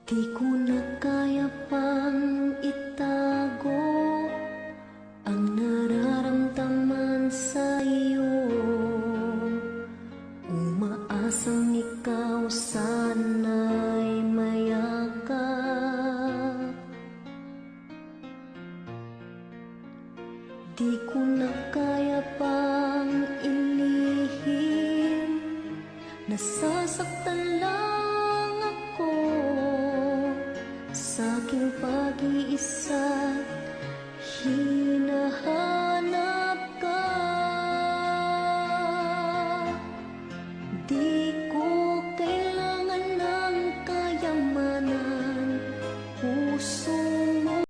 Di ko na kaya pang itago ang nararamdaman sa iyo. Umaasang ikaw sana'y mayakap. Di ko na kaya pang ilihim, nasasaktan lang ako sa aking pag-iisa.